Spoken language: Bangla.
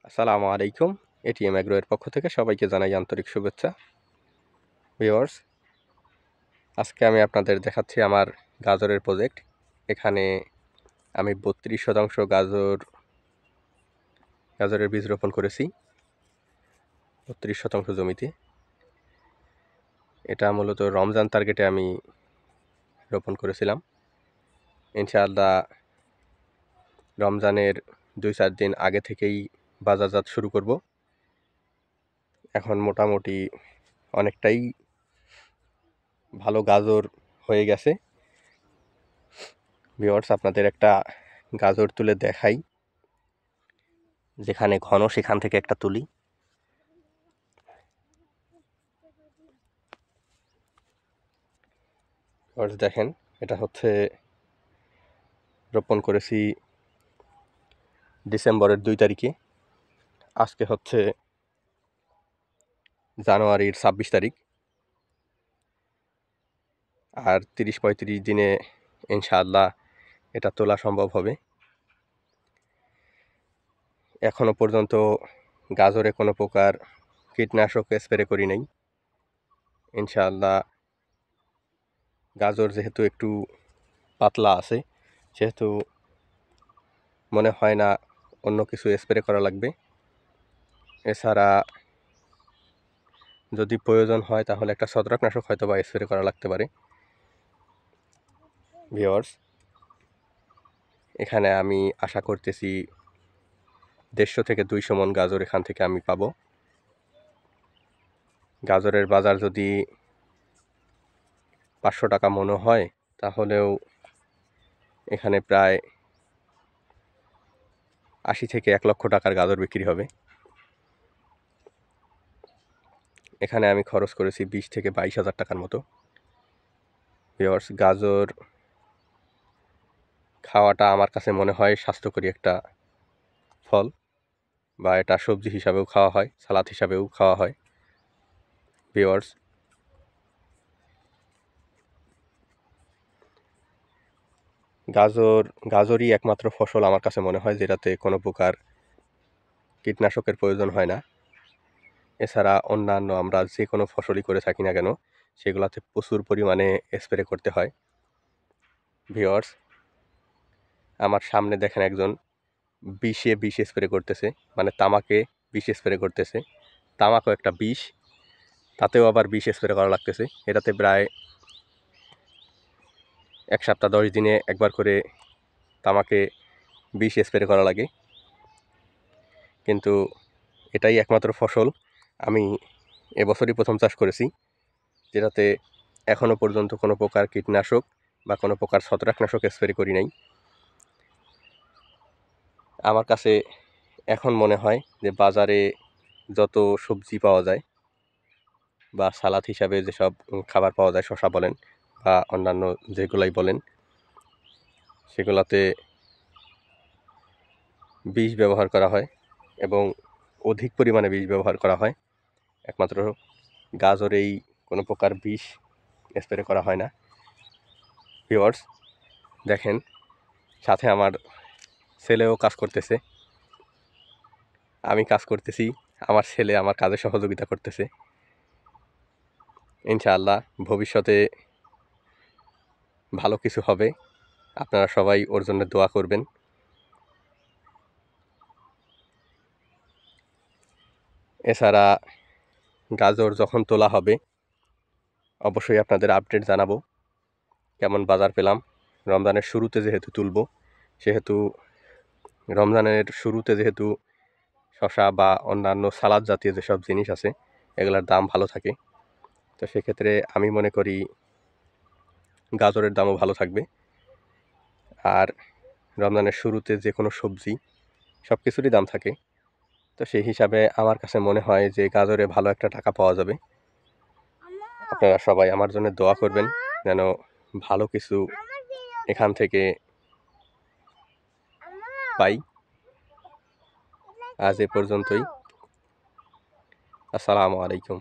আসসালামু আলাইকুম। এটিএম এগ্রো এর পক্ষ থেকে সবাইকে জানাই আন্তরিক শুভেচ্ছা। ভিউয়ার্স, আজকে আমি আপনাদের দেখাচ্ছি আমার গাজরের প্রজেক্ট। এখানে আমি ৩২% গাজরের বীজ রোপণ করেছি ৩২% জমিতে। এটা মূলত রমজান টার্গেটে আমি রোপণ করেছিলাম। ইনশাআল্লাহ রমজানের ২-৪ দিন আগে থেকেই বাজারজাত শুরু করব। এখন মোটামুটি অনেকটাই ভালো গাজর হয়ে গেছে। ভিউয়ার্স, আপনাদের একটা গাজর তুলে দেখাই। যেখানে ঘন সেখান থেকে একটা তুলি। দেখেন, এটা হচ্ছে রোপণ করেছি ডিসেম্বরের ২ তারিখে। আজকে হচ্ছে জানুয়ারির ২৬ তারিখ। আর ৩০-৩৫ দিনে ইনশাআল্লাহ এটা তোলা সম্ভব হবে। এখনো পর্যন্ত গাজরে কোনো প্রকার কীটনাশক স্প্রে করি নাই। ইনশাআল্লাহ গাজর যেহেতু একটু পাতলা আছে, সেহেতু মনে হয় না অন্য কিছু স্প্রে করা লাগবে। এছাড়া যদি প্রয়োজন হয় তাহলে একটা ছত্রাকনাশক হয়তো বা স্প্রে করা লাগতে পারে। ভিউয়ার্স, এখানে আমি আশা করতেছি ১৫০ থেকে ২০০ মণ গাজর এখান থেকে আমি পাবো। গাজরের বাজার যদি ৫০০ টাকা মণও হয়, তাহলেও এখানে প্রায় ৮০ থেকে ১ লক্ষ টাকার গাজর বিক্রি হবে। এখানে আমি খরচ করেছি ২০ থেকে ২২ হাজার টাকার মতো। ভিউয়ার্স, গাজর খাওয়াটা আমার কাছে মনে হয় স্বাস্থ্যকরী একটা ফল, বা এটা সবজি হিসাবেও খাওয়া হয়, সালাদ হিসাবেও খাওয়া হয়। ভিউয়ার্স, গাজরই একমাত্র ফসল আমার কাছে মনে হয় যেটাতে কোনো প্রকার কীটনাশকের প্রয়োজন হয় না। এছাড়া অন্যান্য আমরা যে কোনো ফসলই করে থাকি না কেন, সেগুলোতে প্রচুর পরিমাণে স্প্রে করতে হয়। ভিউয়ার্স, আমার সামনে দেখেন একজন বিষ স্প্রে করতেছে, মানে তামাকে বিষ স্প্রে করতেছে। তামাকও একটা বিষ, তাতেও আবার বিষ স্প্রে করা লাগতেছে। এটাতে প্রায় ১ সপ্তাহ ১০ দিনে একবার করে তামাকে বিষ স্প্রে করা লাগে। কিন্তু এটাই একমাত্র ফসল আমি এবছরই প্রথম চাষ করেছি, যেটাতে এখনও পর্যন্ত কোনো প্রকার কীটনাশক বা কোনো প্রকার ছত্রাকনাশক স্প্রে করি নাই। আমার কাছে এখন মনে হয় যে বাজারে যত সবজি পাওয়া যায় বা সালাদ হিসাবে যেসব খাবার পাওয়া যায়, শসা বলেন বা অন্যান্য যেগুলাই বলেন, সেগুলাতে বিষ ব্যবহার করা হয় এবং অধিক পরিমাণে বিষ ব্যবহার করা হয়। একমাত্র গাজরেই কোনো প্রকার বিষ স্প্রে করা হয় না। ভিউয়ার্স, দেখেন, সাথে আমার ছেলেও কাজ করতেছে, আমি কাজ করতেছি, আমার ছেলে আমার কাজে সহযোগিতা করতেছে। ইনশাআল্লাহ ভবিষ্যতে ভালো কিছু হবে। আপনারা সবাই ওর জন্য দোয়া করবেন। এছাড়া গাজর যখন তোলা হবে অবশ্যই আপনাদের আপডেট জানাবো কেমন বাজার পেলাম। রমজানের শুরুতে যেহেতু তুলব, সেহেতু রমজানের শুরুতে যেহেতু শসা বা অন্যান্য সালাদ জাতীয় যেসব জিনিস আছে এগুলোর দাম ভালো থাকে, তো সেক্ষেত্রে আমি মনে করি গাজরের দামও ভালো থাকবে। আর রমজানের শুরুতে যে কোনো সবজি সব কিছুরই দাম থাকে, তো সেই হিসাবে আমার কাছে মনে হয় যে গাজরে ভালো একটা টাকা পাওয়া যাবে। আপনারা সবাই আমার জন্য দোয়া করবেন যেন ভালো কিছু এখান থেকে পাই। আজ এ পর্যন্তই। আসসালামু আলাইকুম।